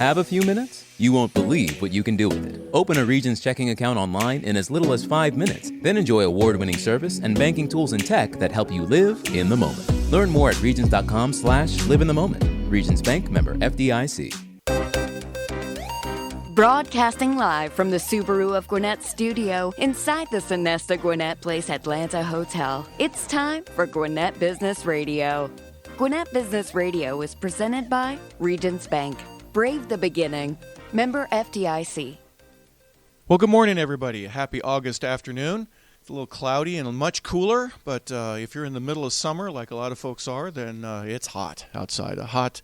Have a few minutes? You won't believe what you can do with it. Open a Regions checking account online in as little as 5 minutes. Then enjoy award-winning service and banking tools and tech that help you live in the moment. Learn more at regions.com/live in the moment. Regions Bank, member FDIC. Broadcasting live from the Subaru of Gwinnett studio inside the Sonesta Gwinnett Place Atlanta Hotel. It's time for Gwinnett Business Radio. Gwinnett Business Radio is presented by Regions Bank. Brave the beginning. Member FDIC. Well, good morning, everybody. Happy August afternoon. It's a little cloudy and much cooler, but if you're in the middle of summer, like a lot of folks are, then it's hot outside. A hot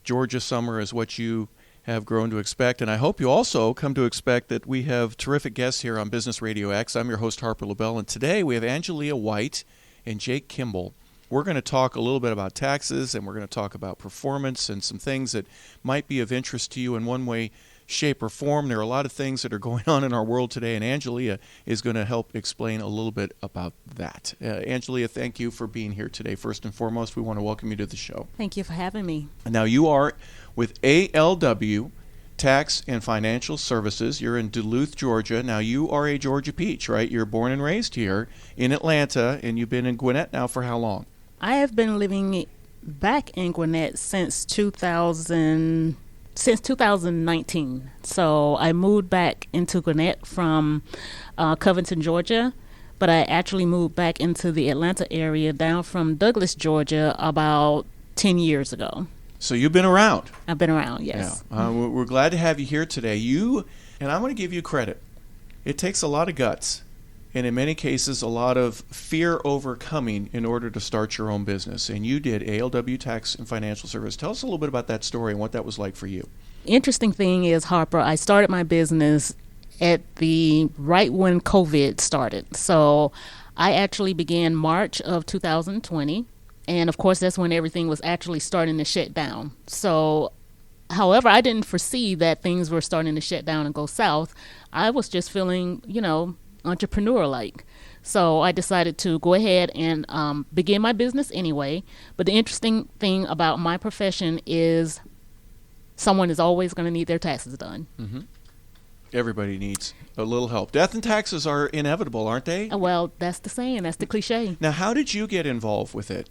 Georgia summer is what you have grown to expect, and I hope you also come to expect that we have terrific guests here on Business RadioX. I'm your host, Harper LaBelle, and today we have Angelia White and Jake Kimbel. We're going to talk a little bit about taxes, and we're going to talk about performance and some things that might be of interest to you in one way, shape, or form. There are a lot of things that are going on in our world today, and Angelia is going to help explain a little bit about that. Angelia, thank you for being here today. First and foremost, we want to welcome you to the show. Thank you for having me. Now, you are with ALW Tax and Financial Services. You're in Duluth, Georgia. Now, you are a Georgia peach, right? You're born and raised here in Atlanta, and you've been in Gwinnett now for how long? I have been living back in Gwinnett since 2019. So I moved back into Gwinnett from Covington, Georgia, but I actually moved back into the Atlanta area down from Douglas, Georgia, about 10 years ago. So you've been around. I've been around, yes. Yeah. We're glad to have you here today. And I'm going to give you credit. It takes a lot of guts, and in many cases, a lot of fear overcoming in order to start your own business. And you did ALW Tax and Financial Service. Tell us a little bit about that story and what that was like for you. Interesting thing is, Harper, I started my business at right when COVID started. So I actually began March of 2020. And of course, that's when everything was actually starting to shut down. So, however, I didn't foresee that things were starting to shut down and go south. I was just feeling, entrepreneur-like. So I decided to go ahead and begin my business anyway. But the interesting thing about my profession is someone is always going to need their taxes done. Mm-hmm. Everybody needs a little help. Death and taxes are inevitable, aren't they? Well, that's the saying. That's the cliche. Now, how did you get involved with it?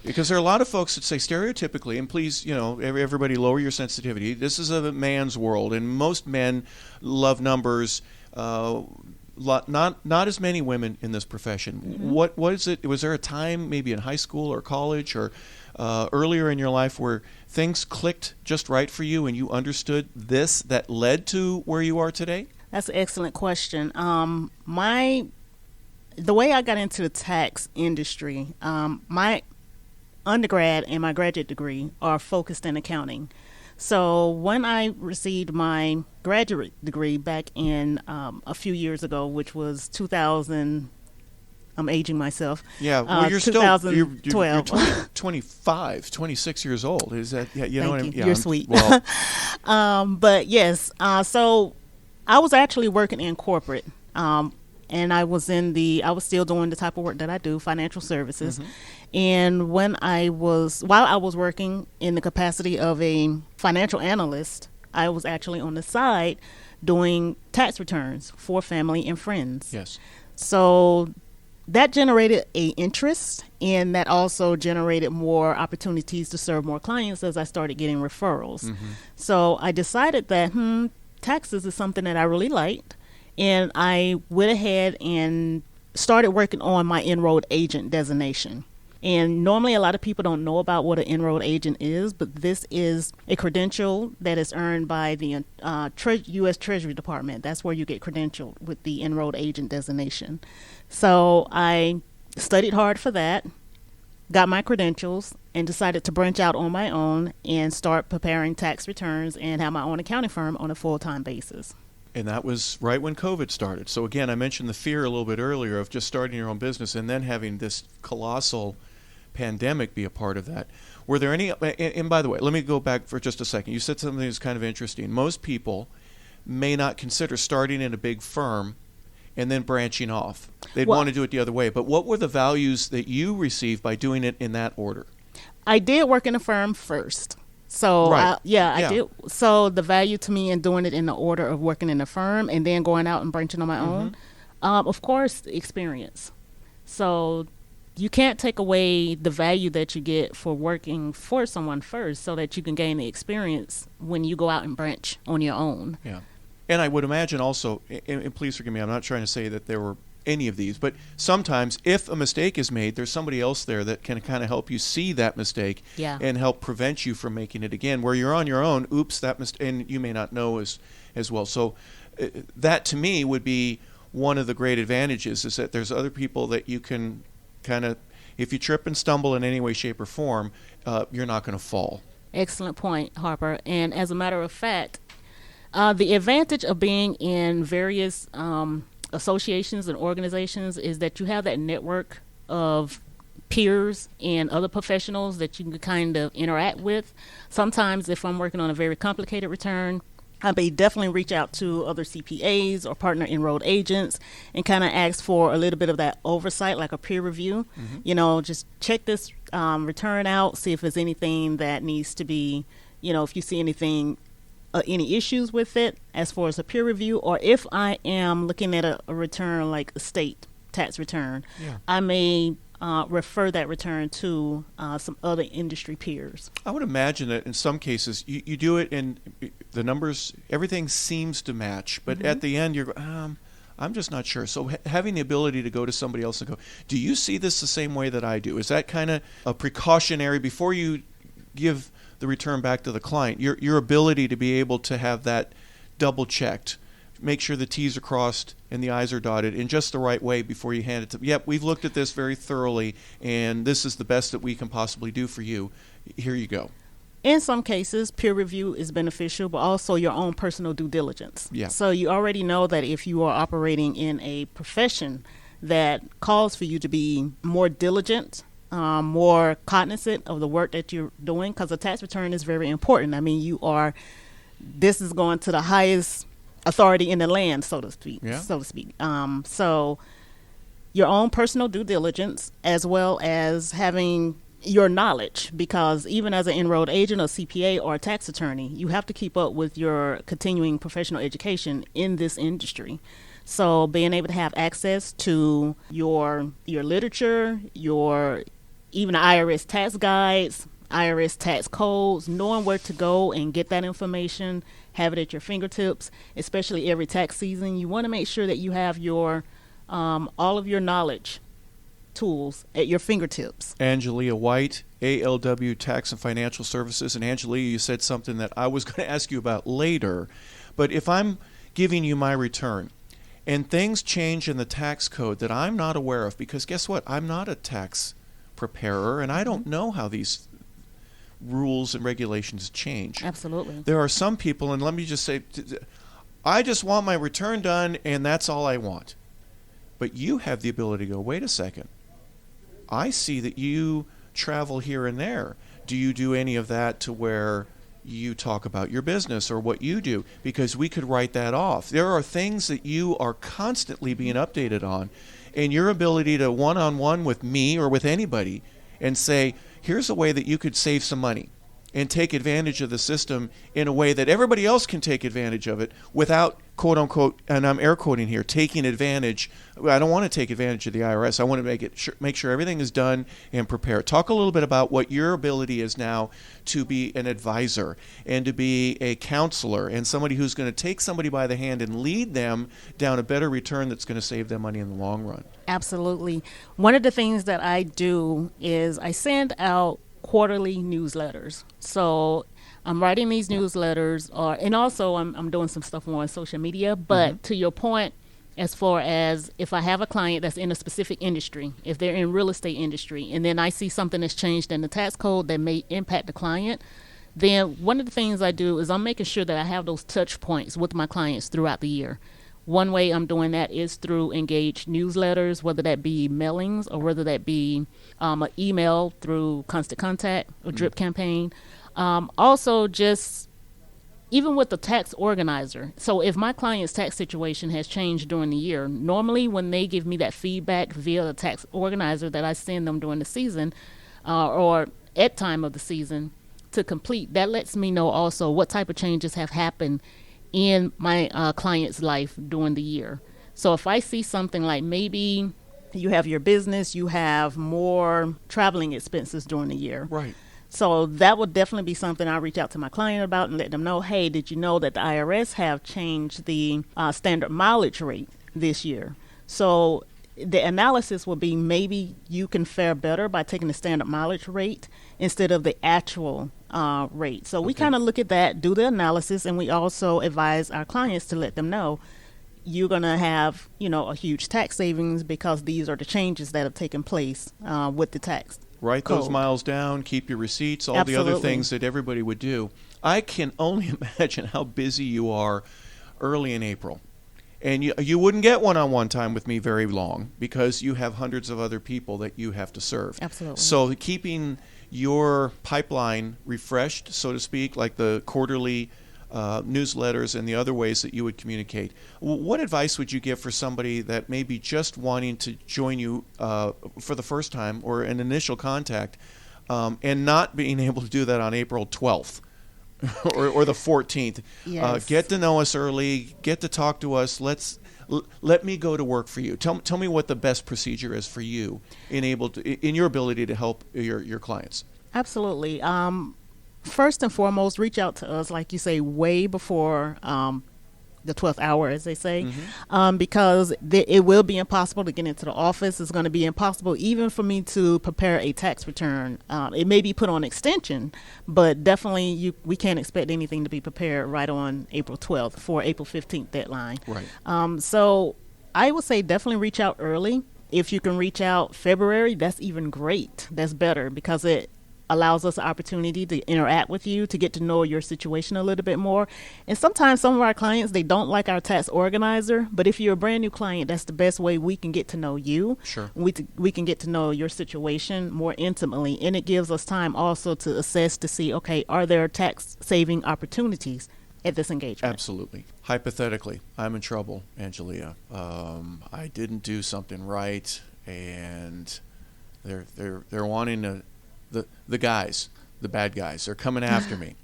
Because there are a lot of folks that say stereotypically, and please, everybody lower your sensitivity. This is a man's world, and most men love numbers. Not as many women in this profession. Mm-hmm. What is it? Was there a time, maybe in high school or college or earlier in your life, where things clicked just right for you and you understood this that led to where you are today? That's an excellent question. The way I got into the tax industry, my undergrad and my graduate degree are focused in accounting. So when I received my graduate degree back in a few years ago, which was 2000, I'm aging myself. Yeah, well, you're 2012. You're 25, 26 years old. Is that, yeah, you know what I mean? Yeah, you're sweet. Well. But yes, so I was actually working in corporate. And I was still doing the type of work that I do, financial services. Mm-hmm. And while I was working in the capacity of a financial analyst, I was actually on the side doing tax returns for family and friends. Yes. So that generated an interest, and that also generated more opportunities to serve more clients as I started getting referrals. Mm-hmm. So I decided that taxes is something that I really liked. And I went ahead and started working on my enrolled agent designation. And normally a lot of people don't know about what an enrolled agent is, but this is a credential that is earned by the U.S. Treasury Department. That's where you get credentialed with the enrolled agent designation. So I studied hard for that, got my credentials, and decided to branch out on my own and start preparing tax returns and have my own accounting firm on a full-time basis. And that was right when COVID started. So again, I mentioned the fear a little bit earlier of just starting your own business and then having this colossal pandemic be a part of that. Were there any, and by the way, let me go back for just a second. You said something that's kind of interesting. Most people may not consider starting in a big firm and then branching off. They'd want to do it the other way. But what were the values that you received by doing it in that order? I did work in a firm first. So Right. I did. So the value to me in doing it in the order of working in a firm and then going out and branching on my own, of course, the experience. So you can't take away the value that you get for working for someone first, so that you can gain the experience when you go out and branch on your own. Yeah. And I would imagine also, and please forgive me, I'm not trying to say that there were any of these, but sometimes if a mistake is made, there's somebody else there that can kind of help you see that mistake and help prevent you from making it again. Where you're on your own, oops, that mistake, and you may not know as well. So that to me would be one of the great advantages, is that there's other people that you can kind of, if you trip and stumble in any way, shape, or form, you're not going to fall. Excellent point, Harper. And as a matter of fact, the advantage of being in various associations and organizations is that you have that network of peers and other professionals that you can kind of interact with. Sometimes if I'm working on a very complicated return, I may definitely reach out to other CPAs or partner enrolled agents and kind of ask for a little bit of that oversight, like a peer review. You know, just check this return out, see if there's anything that needs to be, you know, if you see anything, any issues with it as far as a peer review, or if I am looking at a return like a state tax return, I may refer that return to some other industry peers. I would imagine that in some cases you do it and the numbers, everything seems to match, but at the end you're I'm just not sure. So having the ability to go to somebody else and go, do you see this the same way that I do? Is that kind of a precautionary before you give the return back to the client, your ability to be able to have that double checked, make sure the T's are crossed and the I's are dotted in just the right way before you hand it to, yep, we've looked at this very thoroughly and this is the best that we can possibly do for you. Here you go. In some cases, peer review is beneficial, but also your own personal due diligence. Yeah. So you already know that if you are operating in a profession that calls for you to be more diligent, more cognizant of the work that you're doing, because a tax return is very important. I mean, this is going to the highest authority in the land, so to speak. So your own personal due diligence, as well as having your knowledge, because even as an enrolled agent or CPA or a tax attorney, you have to keep up with your continuing professional education in this industry. So being able to have access to your literature, even the IRS tax guides, IRS tax codes, knowing where to go and get that information, have it at your fingertips, especially every tax season. You want to make sure that you have your all of your knowledge tools at your fingertips. Angelia White, ALW Tax and Financial Services. And Angelia, you said something that I was going to ask you about later. But if I'm giving you my return and things change in the tax code that I'm not aware of, because guess what? I'm not a tax preparer and I don't know how these rules and regulations change. Absolutely. There are some people, and let me just say, I just want my return done and that's all I want. But you have the ability to go, wait a second. I see that you travel here and there. Do you do any of that to where you talk about your business or what you do? Because we could write that off. There are things that you are constantly being updated on, and your ability to one-on-one with me or with anybody and say, here's a way that you could save some money and take advantage of the system in a way that everybody else can take advantage of it without, quote unquote, and I'm air quoting here, taking advantage. I don't want to take advantage of the IRS. I want to make sure everything is done and prepared. Talk a little bit about what your ability is now to be an advisor and to be a counselor and somebody who's going to take somebody by the hand and lead them down a better return that's going to save them money in the long run. Absolutely. One of the things that I do is I send out quarterly newsletters. So I'm writing these newsletters, and also I'm doing some stuff on social media. But to your point, as far as if I have a client that's in a specific industry, if they're in real estate industry, and then I see something that's changed in the tax code that may impact the client, then one of the things I do is I'm making sure that I have those touch points with my clients throughout the year. One way I'm doing that is through engaged newsletters, whether that be mailings or whether that be an email through Constant Contact or Drip campaign. Also, just even with the tax organizer. So if my client's tax situation has changed during the year, normally when they give me that feedback via the tax organizer that I send them during the season or at time of the season, to complete, that lets me know also what type of changes have happened in my client's life during the year. So if I see something like maybe you have your business, you have more traveling expenses during the year. Right. So that would definitely be something I'll reach out to my client about and let them know, hey, did you know that the IRS have changed the standard mileage rate this year? So the analysis will be maybe you can fare better by taking the standard mileage rate instead of the actual rate. So we kind of look at that, do the analysis, and we also advise our clients to let them know you're going to have, a huge tax savings because these are the changes that have taken place with the tax. Write code. those miles down, keep your receipts, all Absolutely. the other things that everybody would do. I can only imagine how busy you are early in April. And you wouldn't get one-on-one time with me very long because you have hundreds of other people that you have to serve. Absolutely. So keeping your pipeline refreshed, so to speak, like the quarterly newsletters and the other ways that you would communicate. What advice would you give for somebody that may be just wanting to join you for the first time or an initial contact and not being able to do that on April 12th or the 14th? Yes. Get to know us early. Get to talk to us. Let me go to work for you. Tell me what the best procedure is for you in your ability to help your clients. Absolutely. First and foremost, reach out to us, like you say, way before the 12th hour, as they say, because it will be impossible to get into the office. It's going to be impossible even for me to prepare a tax return. It may be put on extension, but definitely we can't expect anything to be prepared right on April 12th for April 15th deadline. Right. So I would say definitely reach out early. If you can reach out February, that's even great. That's better because it allows us the opportunity to interact with you, to get to know your situation a little bit more. And sometimes some of our clients, they don't like our tax organizer, but if you're a brand new client, that's the best way we can get to know you. Sure. We can get to know your situation more intimately, and it gives us time also to assess to see, okay, are there tax saving opportunities at this engagement? Absolutely. Hypothetically, I'm in trouble, Angelia. I didn't do something right, and they're wanting to. The guys, the bad guys, they're coming after me.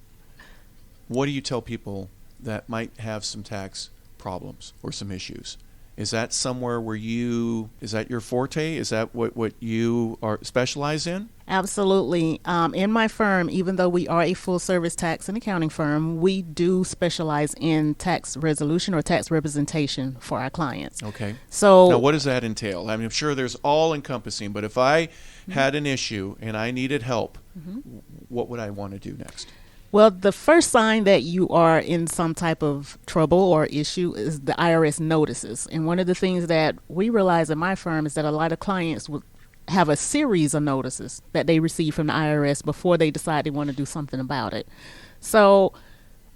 What do you tell people that might have some tax problems or some issues? Is that somewhere where is that your forte? Is that what you are specialize in? Absolutely. In my firm, even though we are a full service tax and accounting firm, we do specialize in tax resolution or tax representation for our clients. Okay. So now, what does that entail? I mean, I'm sure there's all encompassing, but if I had an issue and I needed help, what would I want to do next? Well, the first sign that you are in some type of trouble or issue is the IRS notices. And one of the things that we realize in my firm is that a lot of clients would have a series of notices that they receive from the IRS before they decide they want to do something about it. So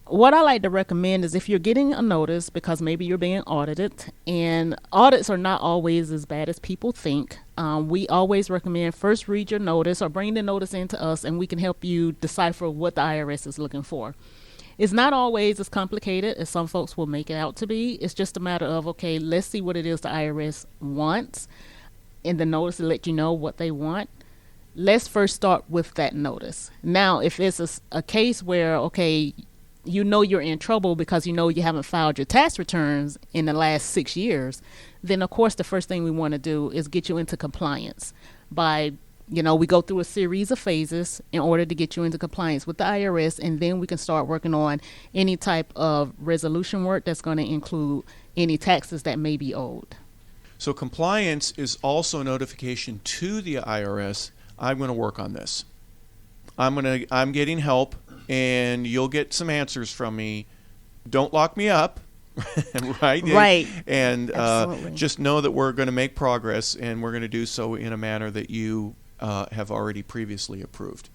what I like to recommend is if you're getting a notice because maybe you're being audited, and audits are not always as bad as people think, we always recommend first read your notice or bring the notice into us and we can help you decipher what the IRS is looking for. It's not always as complicated as some folks will make it out to be. It's just a matter of, okay, let's see what it is the IRS wants, and the notice will let you know what they want. Let's first start with that notice. Now, if it's a case where, okay, you know you're in trouble because you know you haven't filed your tax returns in the last 6 years, then of course the first thing we want to do is get you into compliance by, we go through a series of phases in order to get you into compliance with the IRS, and then we can start working on any type of resolution work that's going to include any taxes that may be owed. So compliance is also notification to the IRS. I'm going to work on this. I'm getting help, and you'll get some answers from me. Don't lock me up, right? Right. And Absolutely. just know that we're going to make progress, and we're going to do so in a manner that you have already previously approved.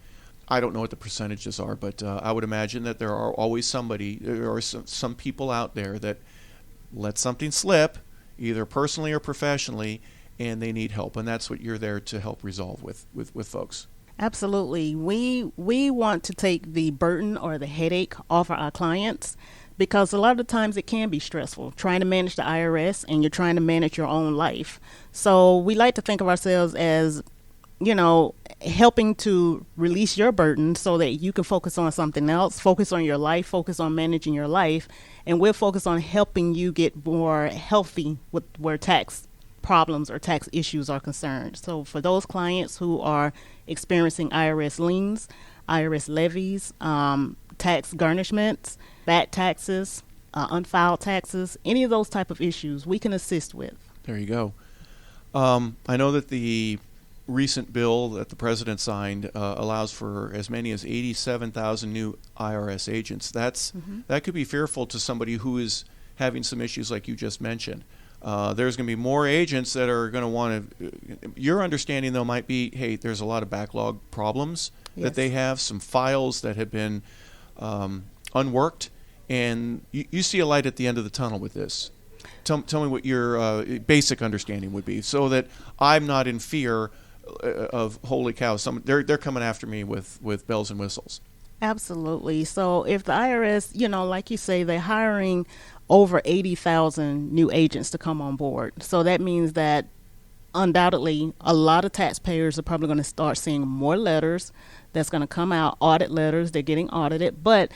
I don't know what the percentages are, but I would imagine that there are always there are some people out there that let something slip, either personally or professionally, and they need help, and that's what you're there to help resolve with folks. Absolutely. We want to take the burden or the headache off of our clients, because a lot of times it can be stressful trying to manage the IRS and you're trying to manage your own life. So we like to think of ourselves as, helping to release your burden so that you can focus on something else, focus on your life, focus on managing your life, and we'll focus on helping you get more healthy with where tax problems or tax issues are concerned. So for those clients who are experiencing IRS liens, IRS levies, tax garnishments, back taxes, unfiled taxes, any of those type of issues we can assist with. There you go. I know that the recent bill that the president signed allows for as many as 87,000 new IRS agents. That could be fearful to somebody who is having some issues like you just mentioned. There's going to be more agents that are going to want to. Your understanding, though, might be, hey, there's a lot of backlog problems that they have, some files that have been unworked, and you see a light at the end of the tunnel with this. Tell me what your basic understanding would be, so that I'm not in fear of, holy cow, they're coming after me with bells and whistles. Absolutely. So if the IRS, like you say, they're hiring over 80,000 new agents to come on board. So that means that undoubtedly a lot of taxpayers are probably going to start seeing more letters that's going to come out, audit letters, they're getting audited. But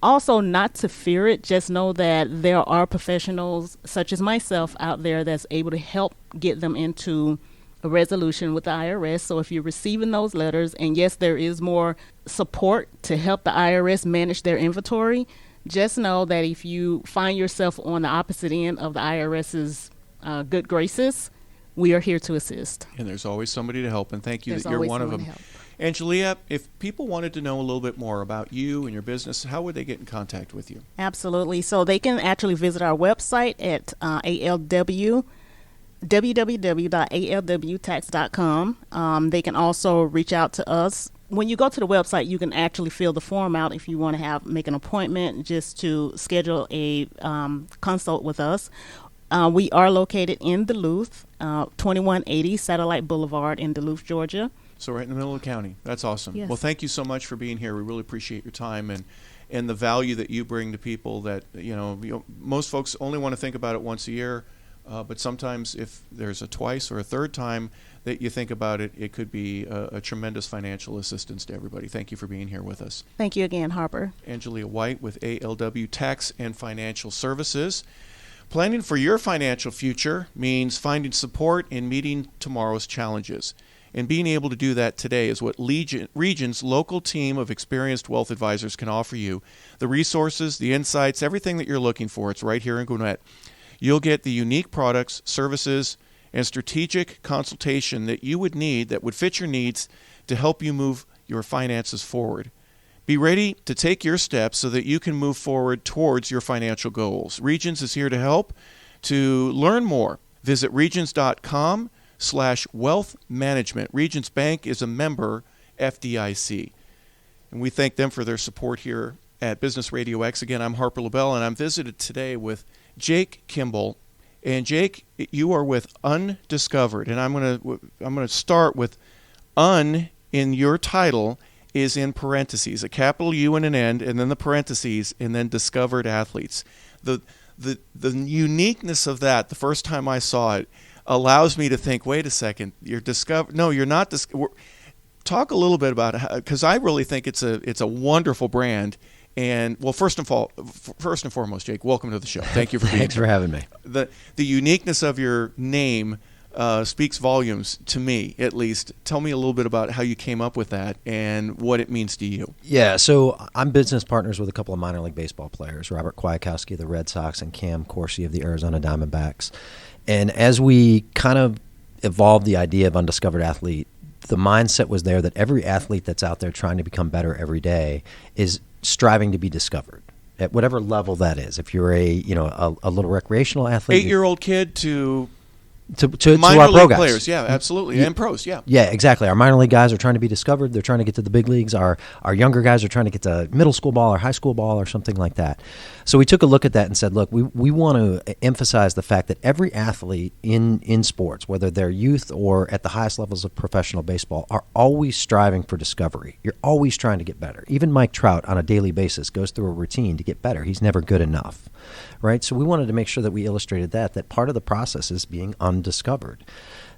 also, not to fear it, just know that there are professionals such as myself out there that's able to help get them into a resolution with the IRS. So if you're receiving those letters, and yes, there is more support to help the IRS manage their inventory, just know that if you find yourself on the opposite end of the IRS's good graces, we are here to assist. And there's always somebody to help, and thank you There's that you're one of them. help. Angelia, if people wanted to know a little bit more about you and your business, how would they get in contact with you? Absolutely. So they can actually visit our website at ALW, www.alwtax.com. They can also reach out to us. When you go to the website, you can actually fill the form out if you want to make an appointment just to schedule a consult with us. We are located in Duluth, 2180 Satellite Boulevard in Duluth, Georgia. So right in the middle of the county. That's awesome. Yes. Well, thank you so much for being here. We really appreciate your time and the value that you bring to people that, most folks only want to think about it once a year. But sometimes if there's a twice or a third time that you think about it, it could be a tremendous financial assistance to everybody. Thank you for being here with us. Thank you again, Harper. Angelia White with ALW Tax and Financial Services. Planning for your financial future means finding support in meeting tomorrow's challenges. And being able to do that today is what Region's local team of experienced wealth advisors can offer you. The resources, the insights, everything that you're looking for, it's right here in Gwinnett. You'll get the unique products, services, and strategic consultation that you would need that would fit your needs to help you move your finances forward. Be ready to take your steps so that you can move forward towards your financial goals. Regions is here to help. To learn more, visit regions.com/wealth management. Regions Bank is a member FDIC. And we thank them for their support here at Business Radio X. Again, I'm Harper LaBelle, and I'm visited today with Jake Kimbel. And Jake, you are with Undiscovered, and I'm going to start with un in your title is in parentheses, a capital U and an N, and then the parentheses, and then discovered athletes. The uniqueness of that, the first time I saw it, allows me to think, wait a second, you're discovered. No, you're not. Talk a little bit about it, because I really think it's a wonderful brand. And well, first and foremost, Jake, welcome to the show. Thank you for being Thanks here. for having me. The uniqueness of your name speaks volumes to me, at least. Tell me a little bit about how you came up with that and what it means to you. Yeah, so I'm business partners with a couple of minor league baseball players, Robert Kwiatkowski of the Red Sox and Cam Corsi of the Arizona Diamondbacks. And as we kind of evolved the idea of Undiscovered Athlete, the mindset was there that every athlete that's out there trying to become better every day is striving to be discovered at whatever level that is. If you're a little recreational athlete, 8-year-old kid to minor our league pro guys. players, yeah, absolutely, and pros, yeah. Yeah, exactly. Our minor league guys are trying to be discovered. They're trying to get to the big leagues. Our younger guys are trying to get to middle school ball or high school ball or something like that. So we took a look at that and said, look, we want to emphasize the fact that every athlete in sports, whether they're youth or at the highest levels of professional baseball, are always striving for discovery. You're always trying to get better. Even Mike Trout on a daily basis goes through a routine to get better. He's never good enough, right? So we wanted to make sure that we illustrated that part of the process is being undiscovered. undiscovered.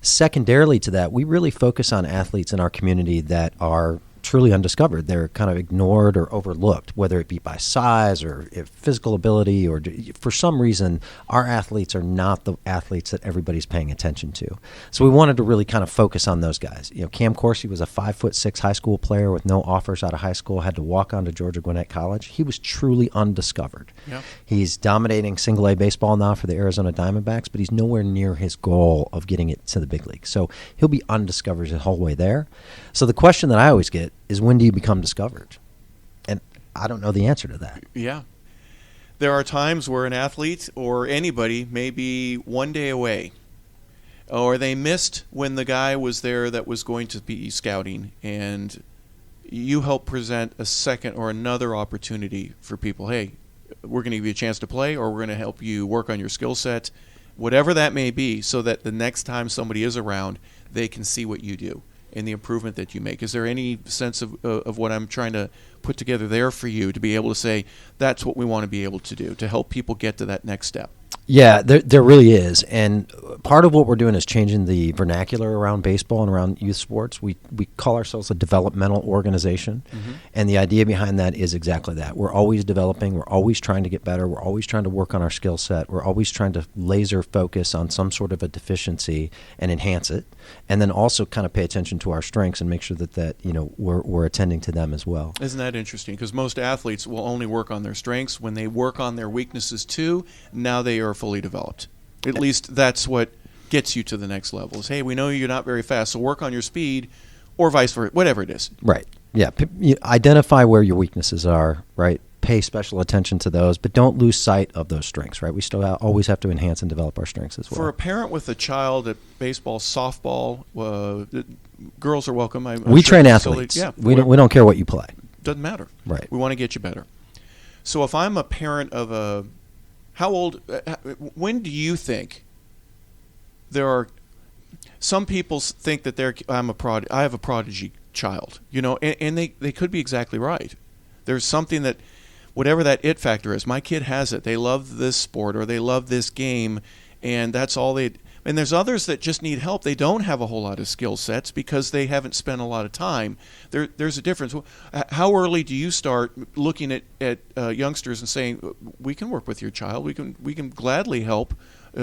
Secondarily to that, we really focus on athletes in our community that are truly undiscovered. They're kind of ignored or overlooked, whether it be by size or physical ability, or for some reason, our athletes are not the athletes that everybody's paying attention to. So we wanted to really kind of focus on those guys. Cam Corsi was a 5'6" high school player with no offers out of high school, had to walk on to Georgia Gwinnett College. He was truly undiscovered. Yep. He's dominating single A baseball now for the Arizona Diamondbacks, but he's nowhere near his goal of getting it to the big league. So he'll be undiscovered the whole way there. So the question that I always get is, when do you become discovered? And I don't know the answer to that. Yeah. There are times where an athlete or anybody may be one day away, or they missed when the guy was there that was going to be scouting, and you help present a second or another opportunity for people. Hey, we're going to give you a chance to play, or we're going to help you work on your skill set, whatever that may be, so that the next time somebody is around, they can see what you do and the improvement that you make. Is there any sense of what I'm trying to put together there for you to be able to say, that's what we want to be able to do to help people get to that next step? Yeah, there really is. And part of what we're doing is changing the vernacular around baseball and around youth sports. We call ourselves a developmental organization. Mm-hmm. And the idea behind that is exactly that. We're always developing. We're always trying to get better. We're always trying to work on our skill set. We're always trying to laser focus on some sort of a deficiency and enhance it. And then also kind of pay attention to our strengths and make sure that we're attending to them as well. Isn't that interesting? Because most athletes will only work on their strengths. When they work on their weaknesses too, now they are fully developed. At least that's what gets you to the next level. Is, hey, we know you're not very fast, so work on your speed, or vice versa, whatever it is. Right. Yeah. Identify where your weaknesses are, right? Pay special attention to those, but don't lose sight of those strengths, right? We still always have to enhance and develop our strengths as well. For a parent with a child at baseball, softball, girls are welcome. We train athletes. Yeah, we don't care what you play. Doesn't matter. Right. We want to get you better. So if I'm a parent of a, when do you think there are, some people think that I have a prodigy child, and they could be exactly right. There's something that, whatever that it factor is, my kid has it. They love this sport or they love this game, and that's all they. And there's others that just need help. They don't have a whole lot of skill sets because they haven't spent a lot of time. There's a difference. How early do you start looking at youngsters and saying, we can work with your child. We can gladly help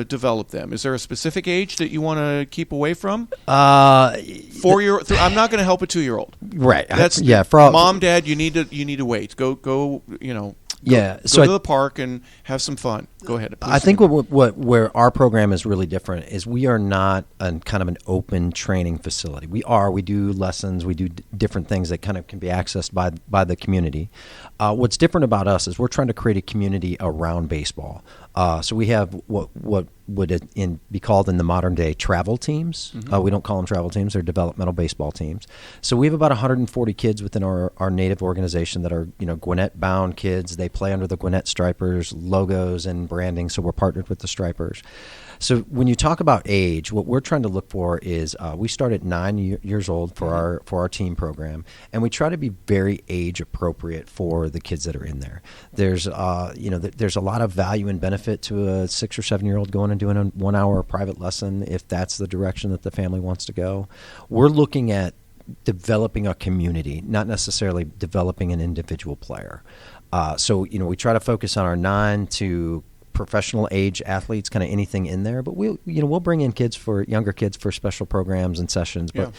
develop them? Is there a specific age that you want to keep away from? 4-year. I'm not going to help a 2-year-old. Right. That's mom, dad. You need to wait. Go. Go to the park and have some fun. Go ahead. I think where our program is really different is we are not kind of an open training facility. We do lessons. We do different things that kind of can be accessed by the community. What's different about us is we're trying to create a community around baseball. So we have what would be called in the modern day travel teams. Mm-hmm. We don't call them travel teams. They're developmental baseball teams. So we have about 140 kids within our native organization that are Gwinnett bound kids. They play under the Gwinnett Stripers logos and branding. So we're partnered with the Stripers. So when you talk about age, what we're trying to look for is we start at 9 years old for our team program, and we try to be very age appropriate for the kids that are in there. There's there's a lot of value and benefit to a 6 or 7 year old going and doing a 1 hour private lesson if that's the direction that the family wants to go. We're looking at developing a community, not necessarily developing an individual player. So we try to focus on our 9 to professional age athletes, kind of anything in there, but we'll bring in younger kids for special programs and sessions. But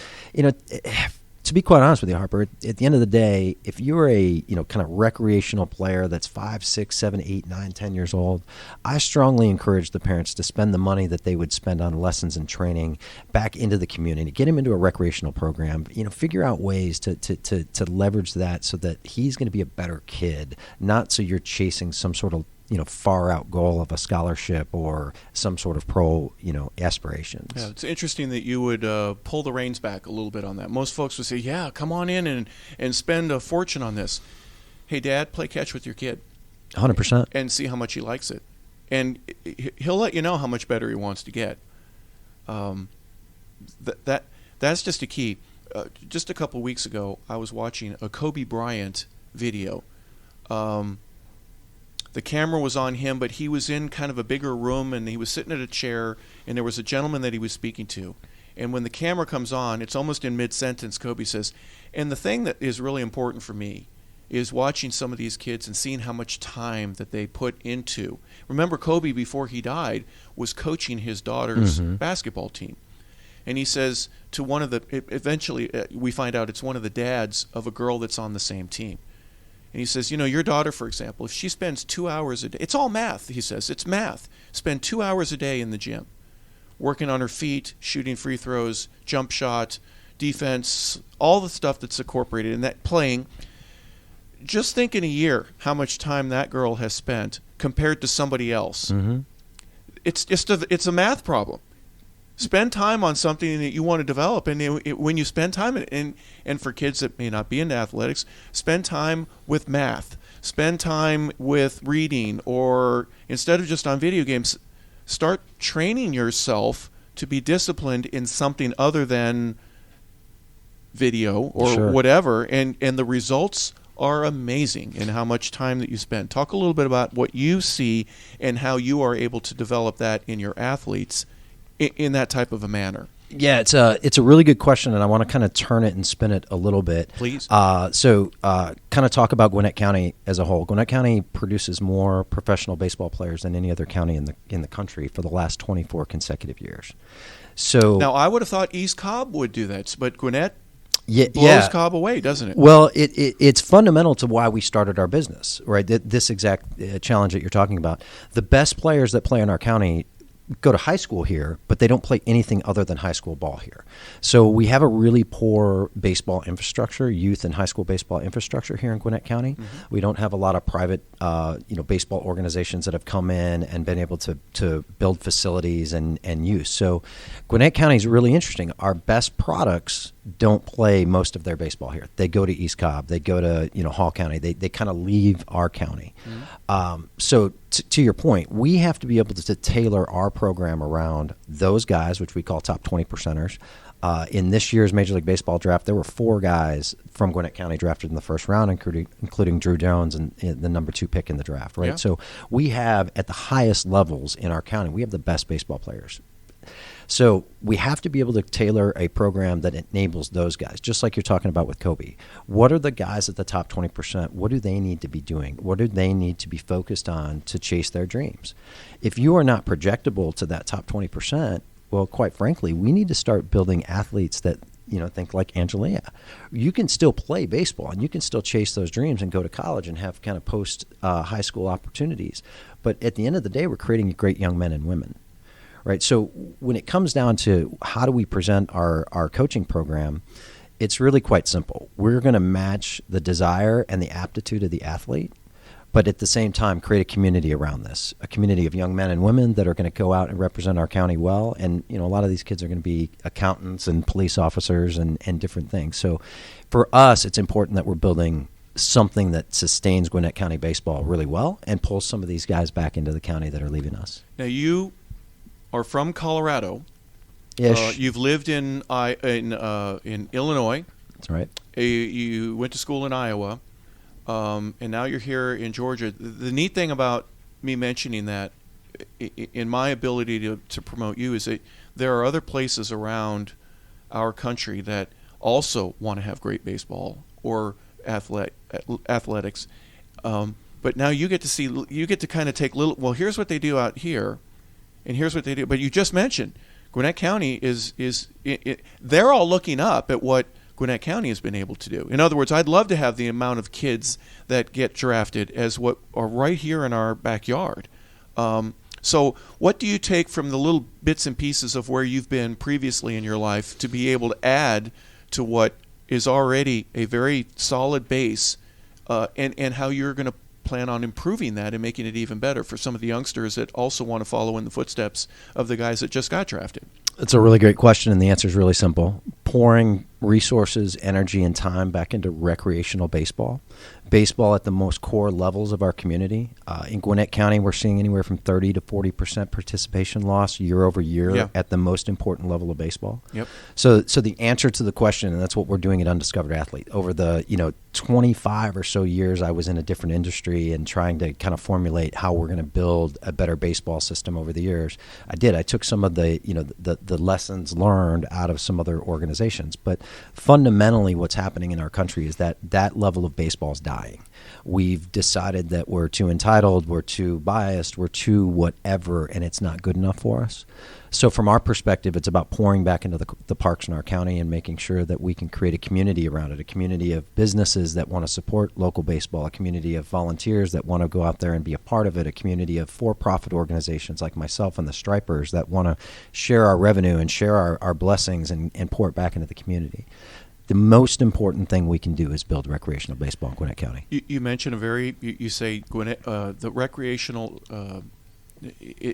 to be quite honest with you, Harper, at the end of the day, if you're a kind of recreational player that's 5, 6, 7, 8, 9, 10 years old, I strongly encourage the parents to spend the money that they would spend on lessons and training back into the community. Get him into a recreational program. Figure out ways to leverage that so that he's going to be a better kid, not so you're chasing some sort of far out goal of a scholarship or some sort of pro, aspirations. Yeah, it's interesting that you would pull the reins back a little bit on that. Most folks would say, yeah, come on in and spend a fortune on this. Hey, Dad, play catch with your kid. 100%. And see how much he likes it. And he'll let you know how much better he wants to get. That's just a key. Just a couple weeks ago, I was watching a Kobe Bryant video. the camera was on him, but he was in kind of a bigger room, and he was sitting at a chair, and there was a gentleman that he was speaking to. And when the camera comes on, it's almost in mid-sentence, Kobe says, and the thing that is really important for me is watching some of these kids and seeing how much time that they put into. Remember, Kobe, before he died, was coaching his daughter's basketball team. And he says to one of the, eventually we find out it's one of the dads of a girl that's on the same team. And he says, your daughter, for example, if she spends 2 hours a day, it's all math, he says, it's math. Spend 2 hours a day in the gym, working on her feet, shooting free throws, jump shot, defense, all the stuff that's incorporated in that, playing. Just think in a year how much time that girl has spent compared to somebody else. It's just it's a math problem. Spend time on something that you want to develop, and when you spend time and for kids that may not be into athletics, spend time with math, spend time with reading, or instead of just on video games, start training yourself to be disciplined in something other than video or whatever, and the results are amazing in how much time that you spend. Talk a little bit about what you see and how you are able to develop that in your athletes in that type of a manner. Yeah, it's a really good question, and I want to kind of turn it and spin it a little bit. Please. So kind of talk about Gwinnett County as a whole. Gwinnett County produces more professional baseball players than any other county in the country for the last 24 consecutive years. So now, I would have thought East Cobb would do that, but Gwinnett blows Cobb away, doesn't it? Well, it's fundamental to why we started our business, right? This exact challenge that you're talking about. The best players that play in our county go to high school here, but they don't play anything other than high school ball here. So we have a really poor baseball infrastructure, youth and high school baseball infrastructure here in Gwinnett County. We don't have a lot of private, baseball organizations that have come in and been able to build facilities and use. So Gwinnett County is really interesting. Our best products don't play most of their baseball here. They go to East Cobb. They go to Hall County. They kind of leave our county. So to your point, we have to be able to tailor our program around those guys, which we call top 20 percenters. In this year's Major League Baseball draft, there were 4 guys from Gwinnett County drafted in the first round, including Drew Jones and the number 2 pick in the draft. Right. Yeah. So we have, at the highest levels in our county, we have the best baseball players. So we have to be able to tailor a program that enables those guys, just like you're talking about with Kobe. What are the guys at the top 20%? What do they need to be doing? What do they need to be focused on to chase their dreams? If you are not projectable to that top 20%, well, quite frankly, we need to start building athletes that, think like Angelia. You can still play baseball and you can still chase those dreams and go to college and have kind of post high school opportunities. But at the end of the day, we're creating great young men and women. Right. So when it comes down to how do we present our coaching program, it's really quite simple. We're going to match the desire and the aptitude of the athlete, but at the same time create a community around this, a community of young men and women that are going to go out and represent our county well. And, a lot of these kids are going to be accountants and police officers and different things. So for us, it's important that we're building something that sustains Gwinnett County baseball really well and pulls some of these guys back into the county that are leaving us. Now, you are from Colorado. You've lived in Illinois. That's right. You went to school in Iowa, and now you're here in Georgia. The neat thing about me mentioning that, in my ability to promote you, is that there are other places around our country that also want to have great baseball or athletics. But now you get to kind of take little. Well, here's what they do out here. And here's what they do. But you just mentioned Gwinnett County they're all looking up at what Gwinnett County has been able to do. In other words, I'd love to have the amount of kids that get drafted as what are right here in our backyard. So what do you take from the little bits and pieces of where you've been previously in your life to be able to add to what is already a very solid base, and how you're going to plan on improving that and making it even better for some of the youngsters that also want to follow in the footsteps of the guys that just got drafted? It's a really great question, and the answer is really simple. Pouring resources, energy, and time back into recreational baseball. Baseball at the most core levels of our community. In Gwinnett County, we're seeing anywhere from 30 to 40% participation loss year over year at the most important level of baseball. Yep. So the answer to the question, and that's what we're doing at Undiscovered Athlete, over the 25 or so years I was in a different industry and trying to kind of formulate how we're going to build a better baseball system over the years. I took some of the, the lessons learned out of some other organizations, but fundamentally what's happening in our country is that level of baseball is dying. We've decided that we're too entitled, we're too biased, we're too whatever, and it's not good enough for us. So from our perspective, it's about pouring back into the parks in our county and making sure that we can create a community around it, a community of businesses that want to support local baseball, a community of volunteers that want to go out there and be a part of it, a community of for-profit organizations like myself and the Stripers that want to share our revenue and share our blessings and pour it back into the community. The most important thing we can do is build recreational baseball in Gwinnett County. You mentioned you say Gwinnett, the recreational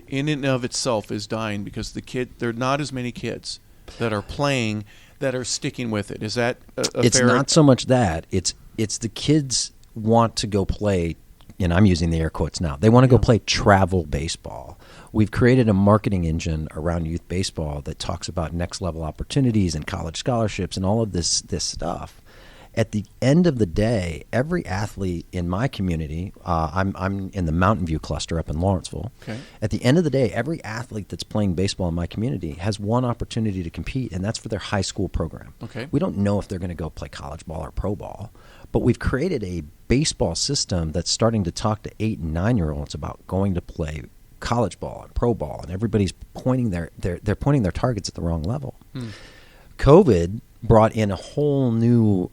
in and of itself is dying because there are not as many kids that are playing that are sticking with it. Is that it's fair? Not so much that it's the kids want to go play, and I'm using the air quotes now. They want to go play travel baseball. We've created a marketing engine around youth baseball that talks about next level opportunities and college scholarships and all of this stuff. At the end of the day, every athlete in my community, I'm in the Mountain View cluster up in Lawrenceville. Okay. At the end of the day, every athlete that's playing baseball in my community has one opportunity to compete, and that's for their high school program. Okay. We don't know if they're going to go play college ball or pro ball, but we've created a baseball system that's starting to talk to 8 and 9-year-olds about going to play college ball and pro ball, and everybody's pointing they're pointing their targets at the wrong level. COVID brought in a whole new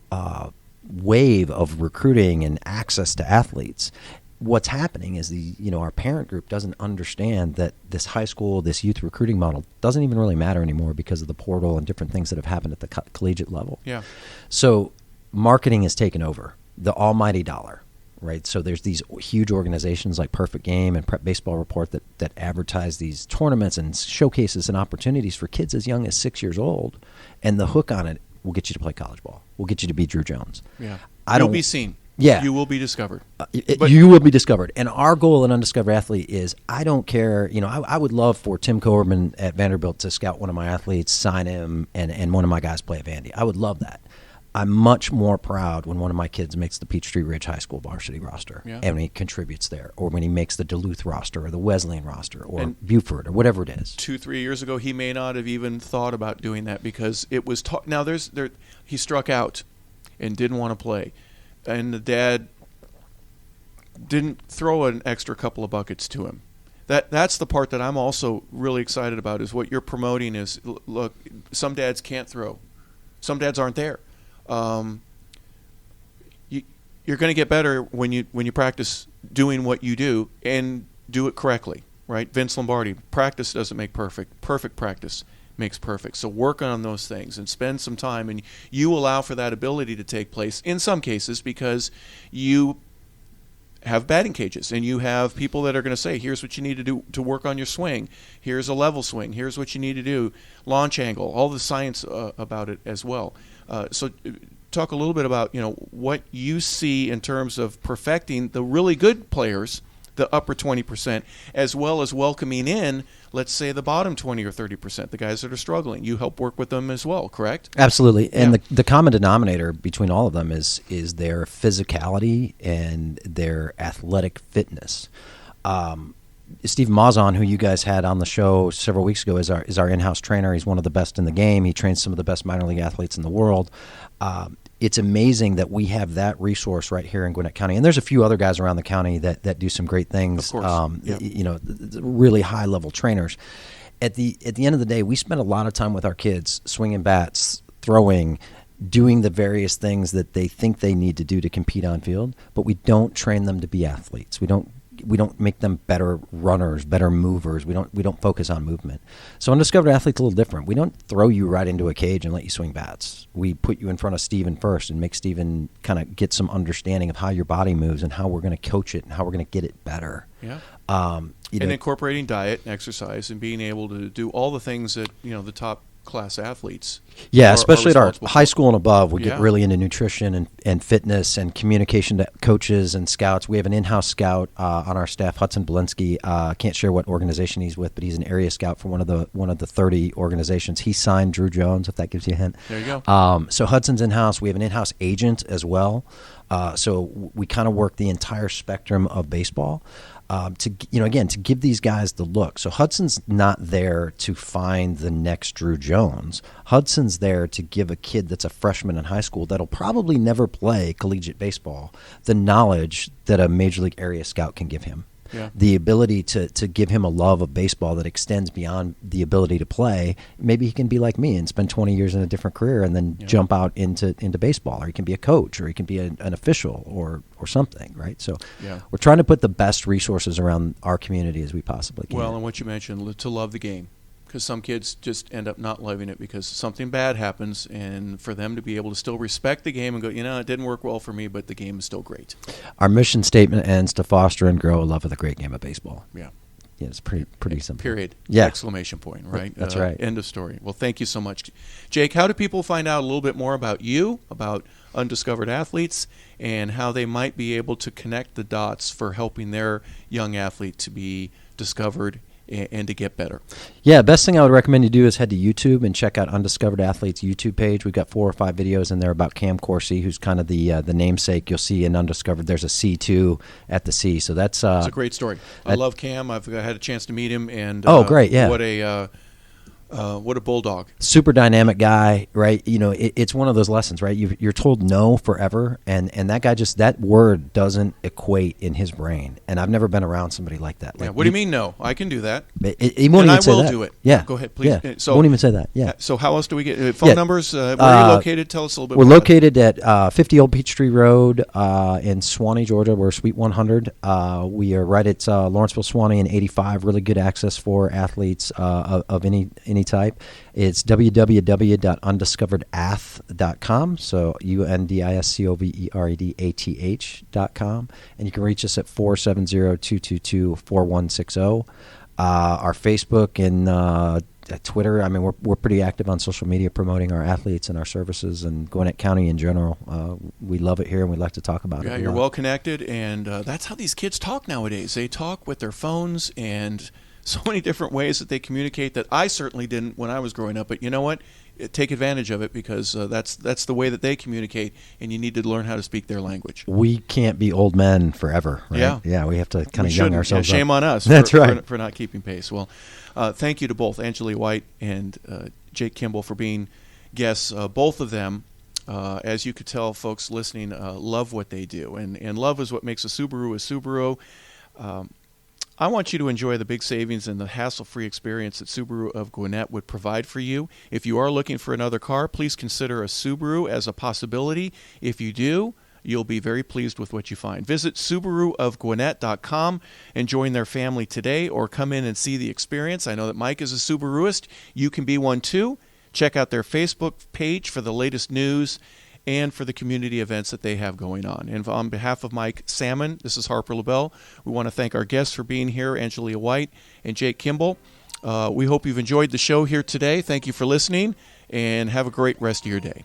wave of recruiting and access to athletes. What's happening is our parent group doesn't understand that this high school, this youth recruiting model doesn't even really matter anymore because of the portal and different things that have happened at the collegiate level. Yeah. So marketing has taken over, the almighty dollar. Right, so there's these huge organizations like Perfect Game and Prep Baseball Report that advertise these tournaments and showcases and opportunities for kids as young as 6 years old, and the hook on it will get you to play college ball. We'll get you to be Drew Jones. Yeah, you'll be seen. Yeah, you will be discovered. You will be discovered, and our goal at Undiscovered Athlete is I don't care. I would love for Tim Coberman at Vanderbilt to scout one of my athletes, sign him, and one of my guys play at Vandy. I would love that. I'm much more proud when one of my kids makes the Peachtree Ridge High School varsity roster and when he contributes there, or when he makes the Duluth roster or the Wesleyan roster or Buford or whatever it is. 2-3 years ago, he may not have even thought about doing that because it was now he struck out and didn't want to play, and the dad didn't throw an extra couple of buckets to him. That's the part that I'm also really excited about is what you're promoting is, look, some dads can't throw. Some dads aren't there. You're going to get better when you practice doing what you do and do it correctly, right? Vince Lombardi, practice doesn't make perfect. Perfect practice makes perfect. So work on those things and spend some time, and you allow for that ability to take place in some cases because you have batting cages and you have people that are going to say, here's what you need to do to work on your swing. Here's a level swing. Here's what you need to do. Launch angle, all the science about it as well. So talk a little bit about, what you see in terms of perfecting the really good players, the upper 20%, as well as welcoming in, let's say, the bottom 20 or 30%, the guys that are struggling. You help work with them as well, correct? Absolutely. And the common denominator between all of them is their physicality and their athletic fitness. Steve Mazon, who you guys had on the show several weeks ago, is our in-house trainer. He's one of the best in the game. He trains some of the best minor league athletes in the world. It's amazing that we have that resource right here in Gwinnett County. And there's a few other guys around the county that do some great things. Of course. Really high-level trainers. At the end of the day, we spend a lot of time with our kids swinging bats, throwing, doing the various things that they think they need to do to compete on field, but we don't train them to be athletes. We don't make them better runners, better movers. We don't focus on movement. So Undiscovered Athlete's a little different. We don't throw you right into a cage and let you swing bats. We put you in front of Steven first and make Steven kind of get some understanding of how your body moves and how we're going to coach it and how we're going to get it better. Yeah. And incorporating diet and exercise and being able to do all the things that the top class athletes. Yeah, especially at our responsible high school and above, we Yeah. get really into nutrition and fitness and communication to coaches and scouts. We have an in-house scout on our staff, Hudson Belinsky. Can't share what organization he's with, but he's an area scout for one of the 30 organizations. He signed Drew Jones, if that gives you a hint. There you go. So Hudson's in-house. We have an in-house agent as well. So we kind of work the entire spectrum of baseball. To give these guys the look. So Hudson's not there to find the next Drew Jones. Hudson's there to give a kid that's a freshman in high school that'll probably never play collegiate baseball the knowledge that a major league area scout can give him. Yeah. The ability to give him a love of baseball that extends beyond the ability to play. Maybe he can be like me and spend 20 years in a different career and then jump out into baseball, or he can be a coach, or he can be an official or something, right? So we're trying to put the best resources around our community as we possibly can. Well, and what you mentioned, to love the game. Because some kids just end up not loving it because something bad happens, and for them to be able to still respect the game and go, it didn't work well for me, but the game is still great. Our mission statement ends to foster and grow a love of the great game of baseball. Yeah. Yeah, it's pretty simple. Period. Yeah. Exclamation point, right? That's right. End of story. Well, thank you so much. Jake, how do people find out a little bit more about you, about Undiscovered Athletes, and how they might be able to connect the dots for helping their young athlete to be discovered and to get better? Yeah, best thing I would recommend you do is head to YouTube and check out Undiscovered Athletes YouTube page. We've got 4 or 5 videos in there about Cam Corsi, who's kind of the namesake. You'll see in Undiscovered there's a C2 at the C. So that's it's a great story. I love Cam. I've had a chance to meet him, and great, yeah. What a bulldog. Super dynamic guy, right? It's one of those lessons, right? You're told no forever, and that guy that word doesn't equate in his brain. And I've never been around somebody like that. What do you mean no? I can do that. He won't even say that. I will do it. Yeah. Go ahead, please. Yeah. So, won't even say that. Yeah. So how else do we get phone numbers? Where are you located? Tell us a little bit more. We're located at 50 Old Peachtree Road in Swanee, Georgia. We're Suite 100. We are right at Lawrenceville, Swanee, and 85. Really good access for athletes of any type. It's www.undiscoveredath.com, so UNDISCOVEREDATH.com, and you can reach us at 470-222-4160. Our Facebook and Twitter, I mean, we're pretty active on social media promoting our athletes and our services and Gwinnett County in general. We love it here, and we like to talk about it. Yeah, you're well connected, and that's how these kids talk nowadays. They talk with their phones and so many different ways that they communicate that I certainly didn't when I was growing up. But you know what? Take advantage of it, because that's the way that they communicate, and you need to learn how to speak their language. We can't be old men forever, right? Yeah, we have to kind of young ourselves up. Shame on us That's right. for not keeping pace. Well, thank you to both Angelia White and Jake Kimbel for being guests. Both of them, as you could tell, folks listening, love what they do. And love is what makes a Subaru. I want you to enjoy the big savings and the hassle-free experience that Subaru of Gwinnett would provide for you. If you are looking for another car, please consider a Subaru as a possibility. If you do, you'll be very pleased with what you find. Visit SubaruofGwinnett.com and join their family today, or come in and see the experience. I know that Mike is a Subaruist. You can be one too. Check out their Facebook page for the latest news and for the community events that they have going on. And on behalf of Mike Salmon, this is Harper LaBelle. We want to thank our guests for being here, Angelia White and Jake Kimbel. We hope you've enjoyed the show here today. Thank you for listening, and have a great rest of your day.